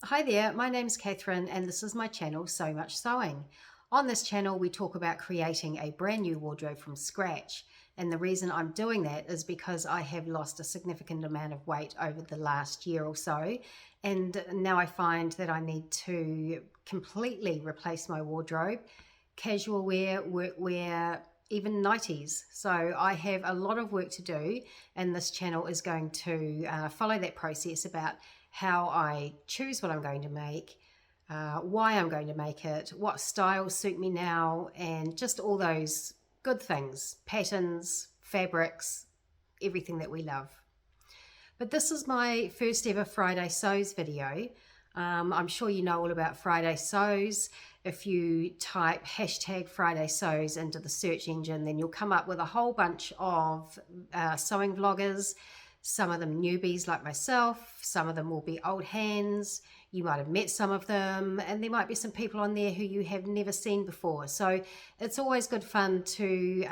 Hi there, my name's Catherine and this is my channel So Much Sewing. On this channel we talk about creating a brand new wardrobe from scratch, and the reason I'm doing that is because I have lost a significant amount of weight over the last year or so, and now I find that I need to completely replace my wardrobe, casual wear, workwear, even nighties. So I have a lot of work to do, and this channel is going to follow that process about how I choose what I'm going to make, why I'm going to make it, what styles suit me now, and just all those good things, patterns, fabrics, everything that we love. But this is my first ever Friday Sews video. I'm sure you know all about Friday Sews. If you type hashtag Friday Sews into the search engine, then you'll come up with a whole bunch of sewing vloggers. Some of them newbies like myself, some of them will be old hands. You might have met some of them, and there might be some people on there who you have never seen before. So it's always good fun to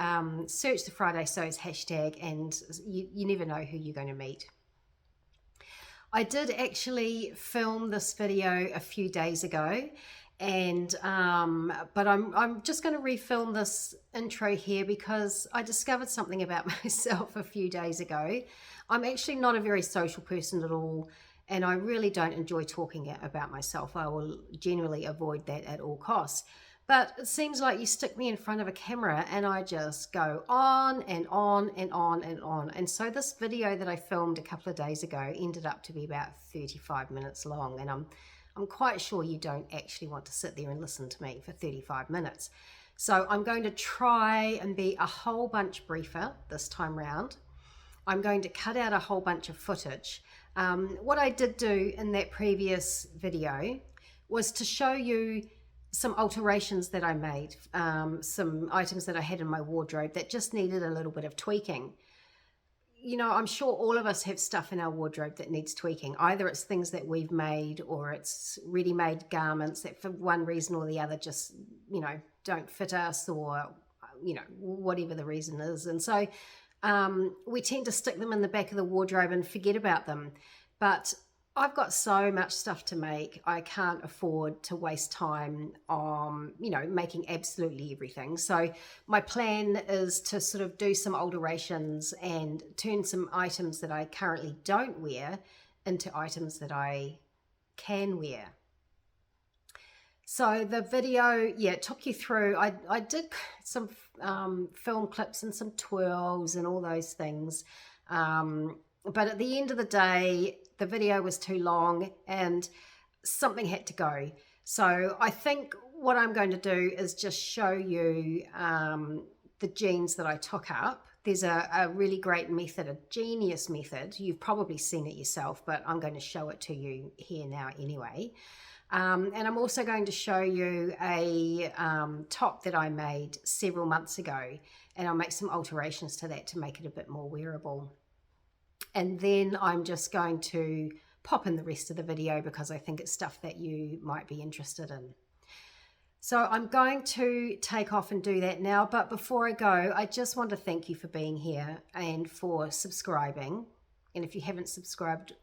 search the Friday Sews hashtag, and you never know who you're going to meet. I did actually film this video a few days ago, and but I'm just going to refilm this intro here because I discovered something about myself a few days ago. I'm actually not a very social person at all, and I really don't enjoy talking about myself. I will generally avoid that at all costs. But it seems like you stick me in front of a camera and I just go on and on and on and on. And so this video that I filmed a couple of days ago ended up to be about 35 minutes long, and I'm quite sure you don't actually want to sit there and listen to me for 35 minutes. So I'm going to try and be a whole bunch briefer this time round. I'm going to cut out a whole bunch of footage. What I did do in that previous video was to show you some alterations that I made, some items that I had in my wardrobe that just needed a little bit of tweaking. You know, I'm sure all of us have stuff in our wardrobe that needs tweaking. Either it's things that we've made, or it's ready-made garments that for one reason or the other just, you know, don't fit us, or, you know, whatever the reason is. And so we tend to stick them in the back of the wardrobe and forget about them. But I've got so much stuff to make, I can't afford to waste time on, you know, making absolutely everything. So my plan is to sort of do some alterations and turn some items that I currently don't wear into items that I can wear. So the video, yeah, took you through, I did some film clips and some twirls and all those things. But at the end of the day, the video was too long and something had to go. So I think what I'm going to do is just show you the jeans that I took up. There's a really great method, a genius method. You've probably seen it yourself, but I'm going to show it to you here now anyway. And I'm also going to show you a top that I made several months ago, and I'll make some alterations to that to make it a bit more wearable. And then I'm just going to pop in the rest of the video because I think it's stuff that you might be interested in. So I'm going to take off and do that now, but before I go, I just want to thank you for being here and for subscribing. And if you haven't subscribed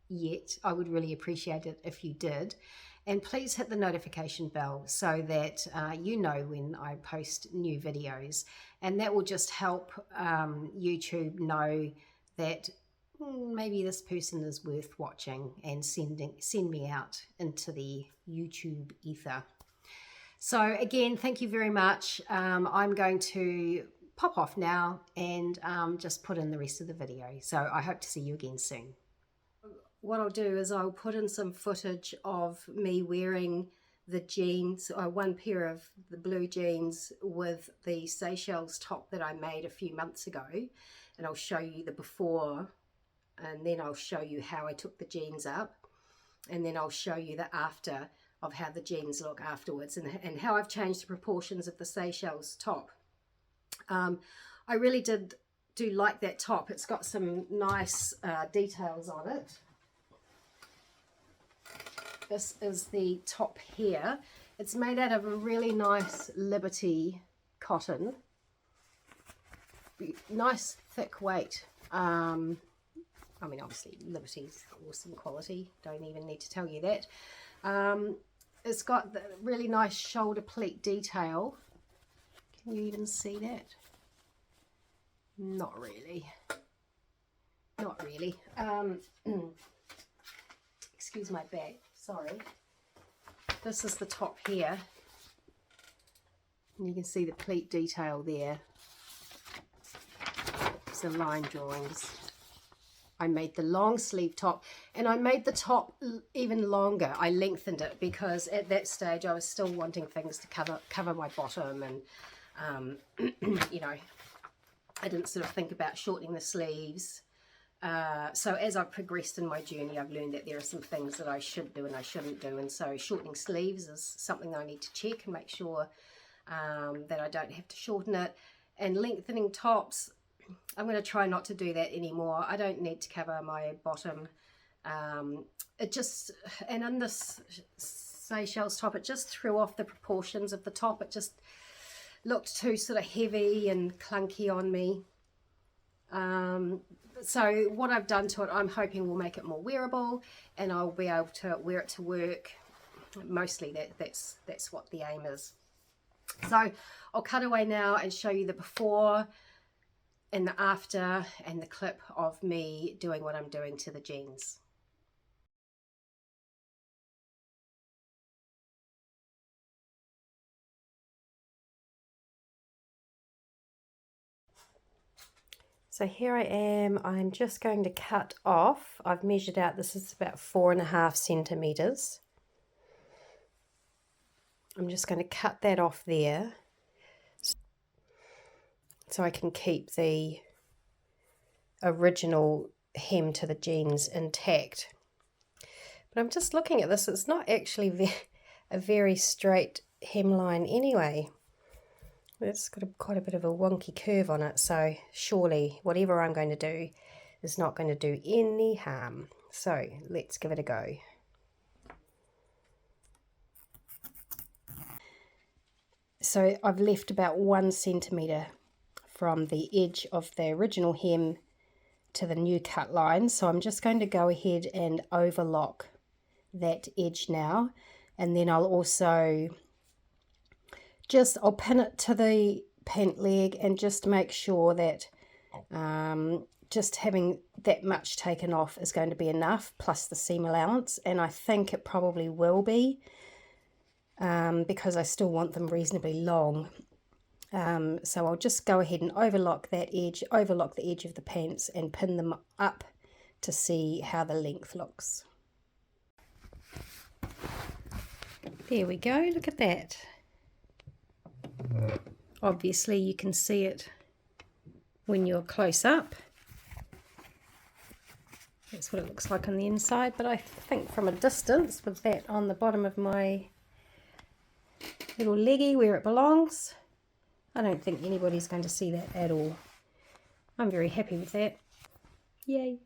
yet, I would really appreciate it if you did. And please hit the notification bell so that you know when I post new videos, and that will just help YouTube know that maybe this person is worth watching and send me out into the YouTube ether. So again, thank you very much. I'm going to pop off now and just put in the rest of the video. So I hope to see you again soon. What I'll do is I'll put in some footage of me wearing the jeans, one pair of the blue jeans with the Seychelles top that I made a few months ago, and I'll show you the before, and then I'll show you how I took the jeans up, and then I'll show you the after of how the jeans look afterwards, and how I've changed the proportions of the Seychelles top. I really do like that top. It's got some nice details on it. This is the top here. It's made out of a really nice Liberty cotton. Nice thick weight. I mean, obviously Liberty's awesome quality, don't even need to tell you that. It's got the really nice shoulder pleat detail. Can you even see that? Not really. Not really. Excuse my back, sorry. This is the top here. And you can see the pleat detail there. The line drawings. I made the long sleeve top, and I made the top even longer. I lengthened it because at that stage I was still wanting things to cover my bottom, and you know, I didn't sort of think about shortening the sleeves. So as I've progressed in my journey, I've learned that there are some things that I should do and I shouldn't do, and so shortening sleeves is something that I need to check and make sure that I don't have to shorten it. And lengthening tops, I'm going to try not to do that anymore. I don't need to cover my bottom. It just, and in this Seychelles top, it just threw off the proportions of the top. It just looked too sort of heavy and clunky on me. So what I've done to it, I'm hoping will make it more wearable, and I'll be able to wear it to work. Mostly that's what the aim is. So I'll cut away now and show you the before and the after, and the clip of me doing what I'm doing to the jeans. So here I am, I'm just going to cut off. I've measured out, this is about 4.5 centimeters. I'm just going to cut that off there, so I can keep the original hem to the jeans intact. But I'm just looking at this, it's not actually a very straight hemline anyway. It's got quite a bit of a wonky curve on it, so surely whatever I'm going to do is not going to do any harm. So let's give it a go. So I've left about 1 centimeter from the edge of the original hem to the new cut line, so I'm just going to go ahead and overlock that edge now, and then I'll also I'll pin it to the pant leg and just make sure that just having that much taken off is going to be enough, plus the seam allowance, and I think it probably will be, because I still want them reasonably long. So I'll just go ahead and overlock that edge, overlock the edge of the pants, and pin them up to see how the length looks. There we go, look at that. Obviously you can see it when you're close up. That's what it looks like on the inside, but I think from a distance, with that on the bottom of my little leggy where it belongs, I don't think anybody's going to see that at all. I'm very happy with that. Yay!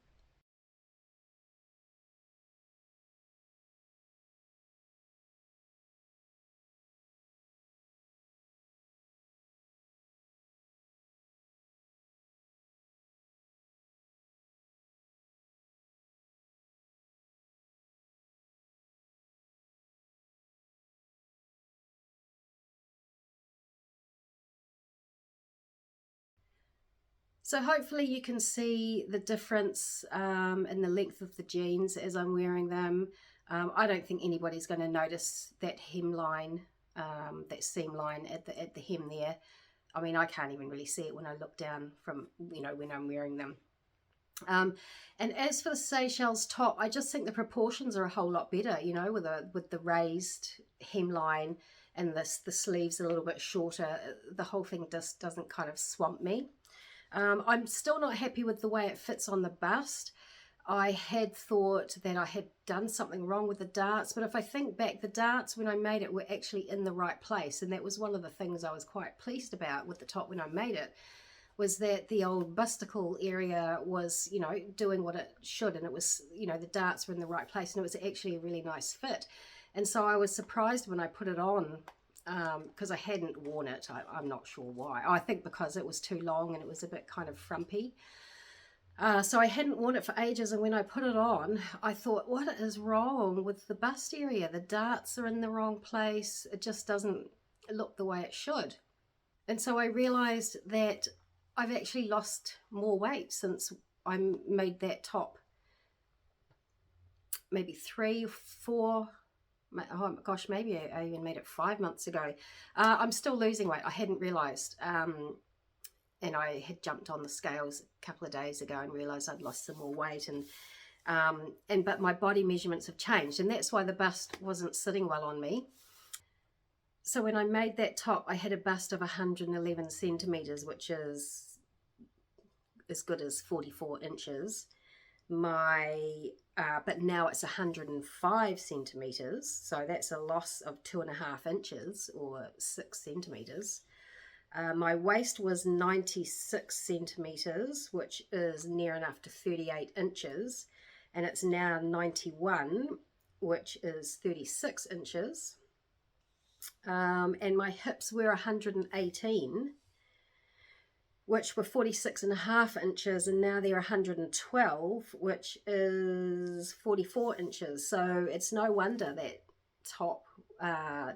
So hopefully you can see the difference in the length of the jeans as I'm wearing them. I don't think anybody's going to notice that hemline, that seam line at the hem there. I mean, I can't even really see it when I look down from, you know, when I'm wearing them. And as for the Seychelles top, I just think the proportions are a whole lot better, you know, with the raised hemline and the sleeves a little bit shorter. The whole thing just doesn't kind of swamp me. I'm still not happy with the way it fits on the bust. I had thought that I had done something wrong with the darts, but if I think back, the darts when I made it were actually in the right place, and that was one of the things I was quite pleased about with the top when I made it, was that the old busticle area was, you know, doing what it should, and it was, you know, the darts were in the right place, and it was actually a really nice fit. And so I was surprised when I put it on, because I hadn't worn it. I'm not sure why. I think because it was too long and it was a bit kind of frumpy. So I hadn't worn it for ages, and when I put it on, I thought, what is wrong with the bust area? The darts are in the wrong place. It just doesn't look the way it should. And so I realized that I've actually lost more weight since I made that top. Maybe 3 or 4, oh gosh, maybe I even made it 5 months ago. I'm still losing weight. I hadn't realized. And I had jumped on the scales a couple of days ago and realized I'd lost some more weight, but my body measurements have changed, and that's why the bust wasn't sitting well on me. So when I made that top, I had a bust of 111 centimeters, which is as good as 44 inches. But now it's 105 centimeters, so that's a loss of 2.5 inches or 6 centimeters. My waist was 96 centimeters, which is near enough to 38 inches, and it's now 91, which is 36 inches. And my hips were 118, which were 46.5 inches, and now they're 112, which is 44 inches. So it's no wonder that top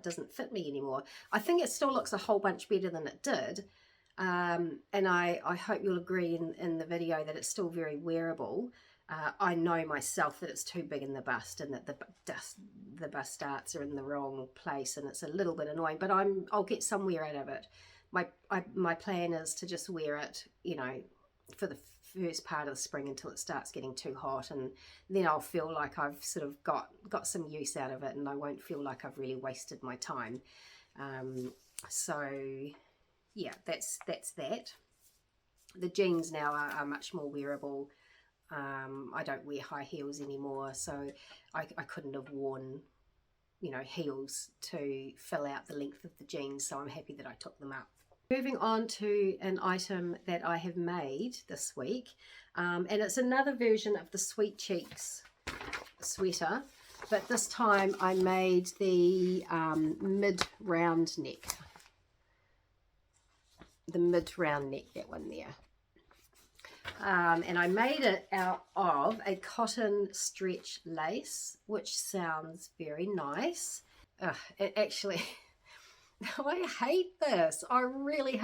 doesn't fit me anymore. I think it still looks a whole bunch better than it did, and I hope you'll agree in the video that it's still very wearable. I know myself that it's too big in the bust, and that the bust darts are in the wrong place, and it's a little bit annoying, but I'll get some wear out of it. My plan is to just wear it, you know, for the first part of the spring until it starts getting too hot, and then I'll feel like I've sort of got some use out of it, and I won't feel like I've really wasted my time. So yeah, that's that. The jeans now are much more wearable. I don't wear high heels anymore, so I couldn't have worn, you know, heels to fill out the length of the jeans, so I'm happy that I took them out. Moving on to an item that I have made this week, and it's another version of the Sweet Cheeks sweater, but this time I made the mid-round neck. The mid-round neck, that one there. And I made it out of a cotton stretch lace, which sounds very nice. It actually... I hate this. I really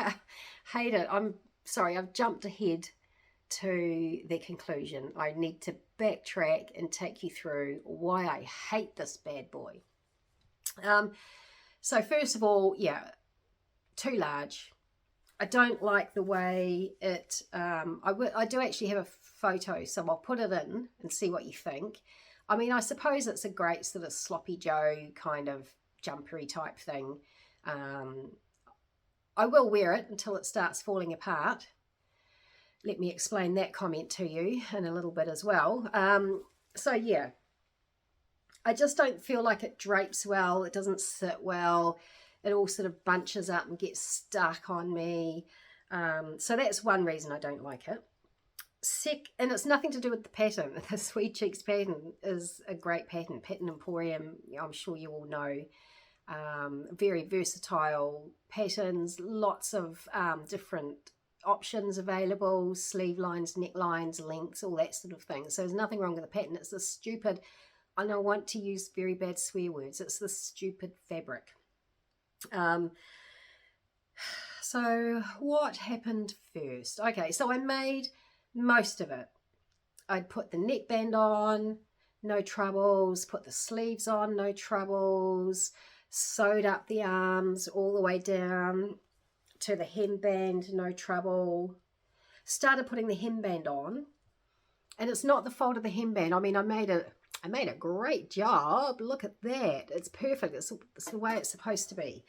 hate it. I'm sorry, I've jumped ahead to the conclusion. I need to backtrack and take you through why I hate this bad boy. So first of all, yeah, too large. I don't like the way it, I do actually have a photo, so I'll put it in and see what you think. I mean, I suppose it's a great sort of sloppy Joe kind of jumpery type thing. I will wear it until it starts falling apart. Let me explain that comment to you in a little bit as well. So yeah, I just don't feel like it drapes well. It doesn't sit well. It all sort of bunches up and gets stuck on me. So that's one reason I don't like it. And it's nothing to do with the pattern. The Sweet Cheeks pattern is a great pattern. Pattern Emporium, I'm sure you all know. Very versatile patterns, lots of different options available, sleeve lines, neck lines, lengths, all that sort of thing. So there's nothing wrong with the pattern. It's this stupid, and I want to use very bad swear words, it's this stupid fabric. So what happened first? Okay, so I made most of it. I'd put the neckband on, no troubles, put the sleeves on, no troubles, sewed up the arms all the way down to the hemband, no trouble. Started putting the hemband on, and it's not the fault of the hemband. I mean, I made a great job. Look at that. It's perfect. It's the way it's supposed to be.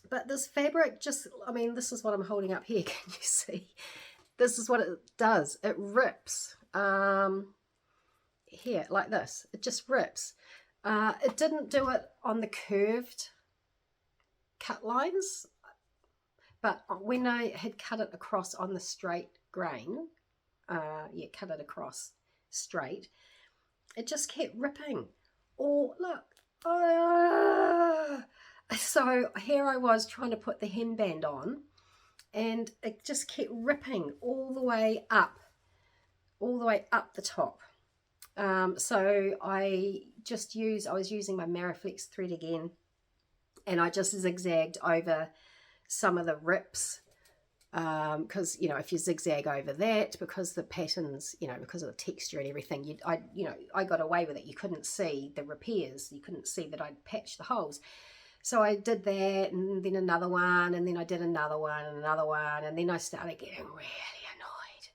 But this fabric just, I mean, this is what I'm holding up here. Can you see? This is what it does. It rips. Here, like this. It just rips. It didn't do it on the curved cut lines, but when I had cut it across on the straight grain, cut it across straight, it just kept ripping. Oh, look. So here I was trying to put the hemband on, and it just kept ripping all the way up the top. So I was using my Mariflex thread again, and I just zigzagged over some of the rips, because if you zigzag over that, because the patterns, because of the texture and everything, I got away with it. You couldn't see the repairs, you couldn't see that I'd patched the holes. So I did that, and then another one, and then I did another one and another one, and then I started getting really annoyed,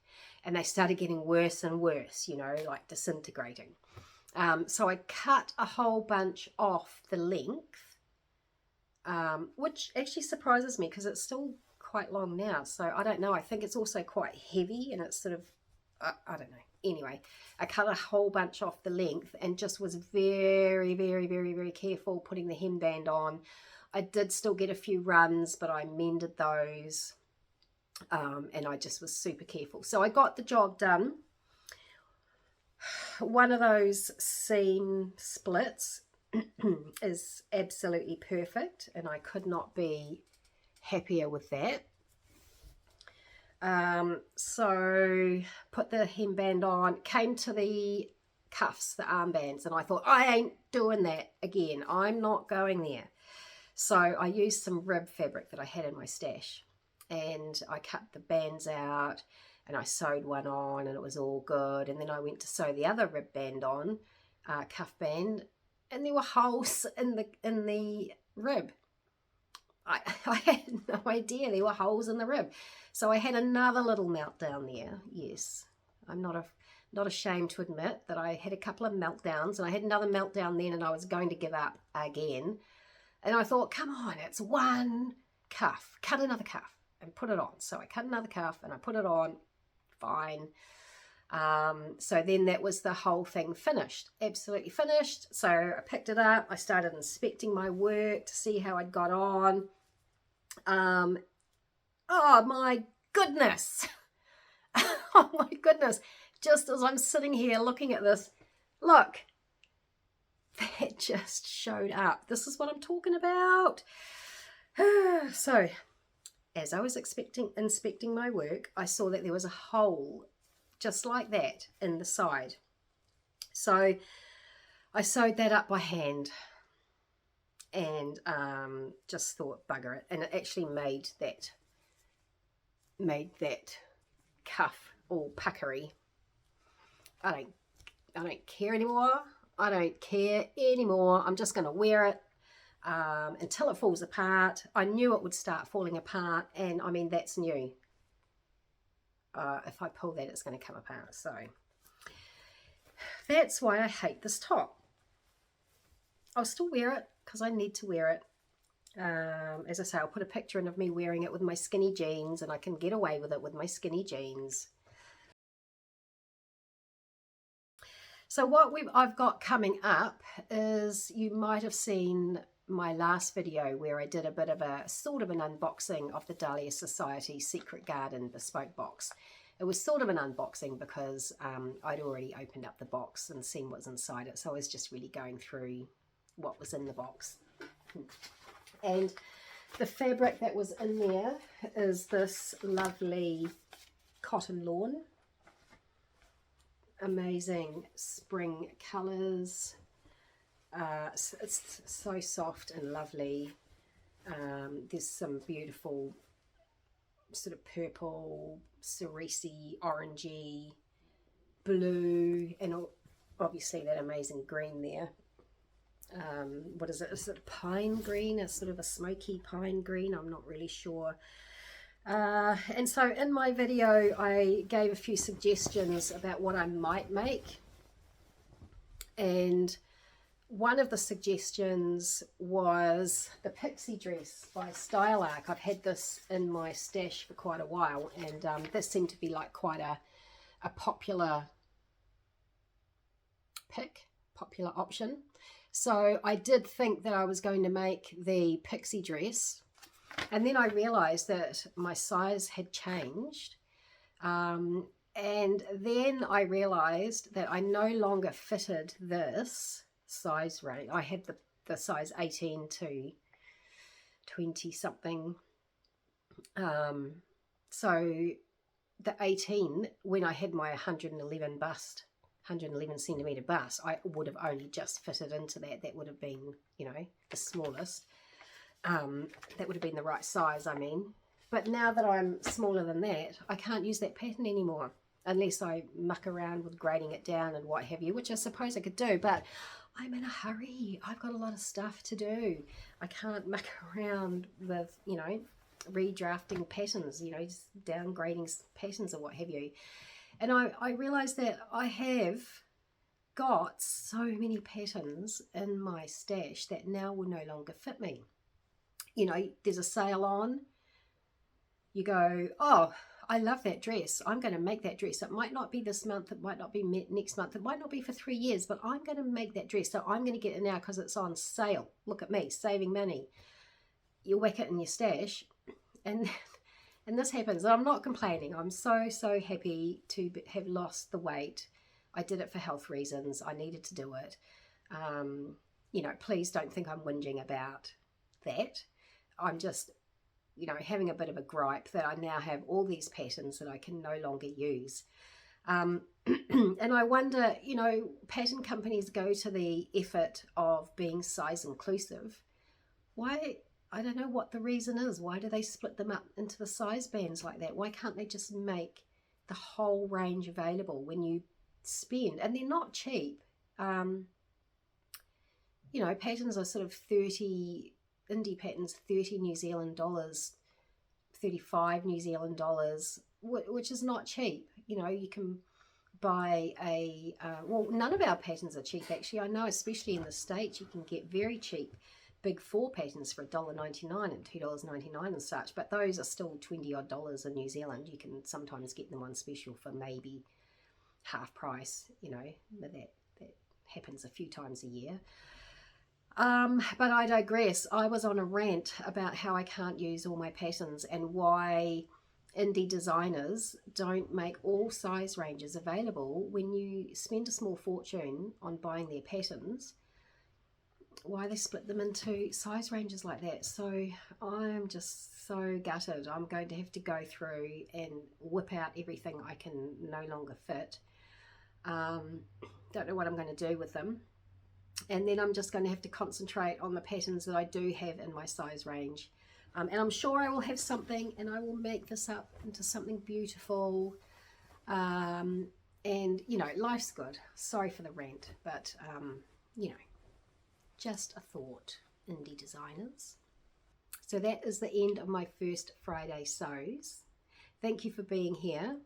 and they started getting worse and worse, like disintegrating. So I cut a whole bunch off the length, which actually surprises me because it's still quite long now. So I don't know. I think it's also quite heavy, and it's sort of, I don't know. Anyway, I cut a whole bunch off the length and just was very, very, very, very careful putting the hemband on. I did still get a few runs, but I mended those, and I just was super careful. So I got the job done. One of those seam splits is absolutely perfect, and I could not be happier with that. So put the hemband on, came to the cuffs, the armbands, and I thought, I ain't doing that again. I'm not going there. So I used some rib fabric that I had in my stash, and I cut the bands out, and I sewed one on, and it was all good. And then I went to sew the other rib band on, cuff band, and there were holes in the rib. I had no idea there were holes in the rib. So I had another little meltdown there. Yes, I'm not ashamed to admit that I had a couple of meltdowns, and I had another meltdown then, and I was going to give up again. And I thought, come on, it's one cuff. Cut another cuff and put it on. So I cut another cuff and I put it on. Fine. So then that was the whole thing finished. Absolutely finished. So I picked it up. I started inspecting my work to see how I'd got on. Oh my goodness. Oh my goodness. Just as I'm sitting here looking at this, look, that just showed up. This is what I'm talking about. So as I was inspecting my work, I saw that there was a hole just like that in the side. So I sewed that up by hand, and just thought, bugger it. And it actually made that cuff all puckery. I don't care anymore. I don't care anymore. I'm just going to wear it until it falls apart. I knew it would start falling apart, and I mean, that's new. If I pull that, it's going to come apart. So that's why I hate this top. I'll still wear it because I need to wear it. As I say, I'll put a picture in of me wearing it with my skinny jeans, and I can get away with it with my skinny jeans. So what I've got coming up is, you might have seen my last video where I did a bit of a sort of an unboxing of the Dahlia Society Secret Garden Bespoke Box. It was sort of an unboxing because I'd already opened up the box and seen what's inside it, so I was just really going through what was in the box. And the fabric that was in there is this lovely cotton lawn. Amazing spring colours. It's so soft and lovely. There's some beautiful sort of purple, cerise-y, orangey, blue, and obviously that amazing green there. What is it? Is it pine green? A sort of a smoky pine green? I'm not really sure. And so in my video I gave a few suggestions about what I might make, and one of the suggestions was the pixie dress by Style Arc. I've had this in my stash for quite a while, and this seemed to be like quite a popular popular option. So I did think that I was going to make the pixie dress, and then I realized that my size had changed, and then I realized that I no longer fitted this size range. I had the size 18 to 20 something, So the 18, when I had my 111 centimetre bust, I would have only just fitted into that. That would have been, you know, the smallest. That would have been the right size, I mean. But now that I'm smaller than that, I can't use that pattern anymore unless I muck around with grading it down and what have you, which I suppose I could do, but I'm in a hurry. I've got a lot of stuff to do. I can't muck around with, you know, redrafting patterns, you know, just downgrading patterns or what have you. And I realized that I have got so many patterns in my stash that now will no longer fit me. You know, there's a sale on, you go, oh, I love that dress. I'm going to make that dress. It might not be this month. It might not be next month. It might not be for 3 years, but I'm going to make that dress. So I'm going to get it now because it's on sale. Look at me, saving money. You whack it in your stash, and this happens. I'm not complaining. I'm so happy to have lost the weight. I did it for health reasons. I needed to do it. You know, please don't think I'm whinging about that. I'm just, you know, having a bit of a gripe that I now have all these patterns that I can no longer use. And I wonder, you know, pattern companies go to the effort of being size inclusive. Why? I don't know what the reason is. Why do they split them up into the size bands like that? Why can't they just make the whole range available when you spend? And they're not cheap. You know, patterns are sort of 30, indie patterns, 30 New Zealand dollars, 35 New Zealand dollars, which is not cheap. You know, you can buy a, well, none of our patterns are cheap actually. I know especially in the States you can get very cheap big 4 patterns for $1.99 and $2.99 and such, but those are still $20 odd in New Zealand. You can sometimes get them on special for maybe half price, you know, but that happens a few times a year. But I digress. I was on a rant about how I can't use all my patterns and why indie designers don't make all size ranges available when you spend a small fortune on buying their patterns. Why they split them into size ranges like that. So I'm just so gutted. I'm going to have to go through and whip out everything I can no longer fit. Don't know what I'm going to do with them. And then I'm just going to have to concentrate on the patterns that I do have in my size range. And I'm sure I will have something and I will make this up into something beautiful. And, you know, life's good. Sorry for the rant, but, you know, just a thought, indie designers. So that is the end of my first Friday sews. Thank you for being here.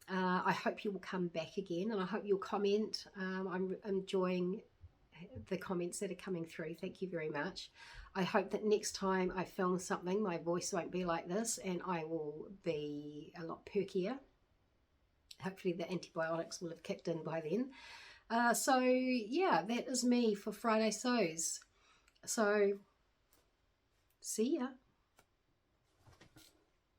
I hope you will come back again and I hope you'll comment. I'm enjoying the comments that are coming through. Thank you very much. I hope that next time I film something, my voice won't be like this and I will be a lot perkier. Hopefully the antibiotics will have kicked in by then. So yeah, that is me for Friday Sews. So see ya.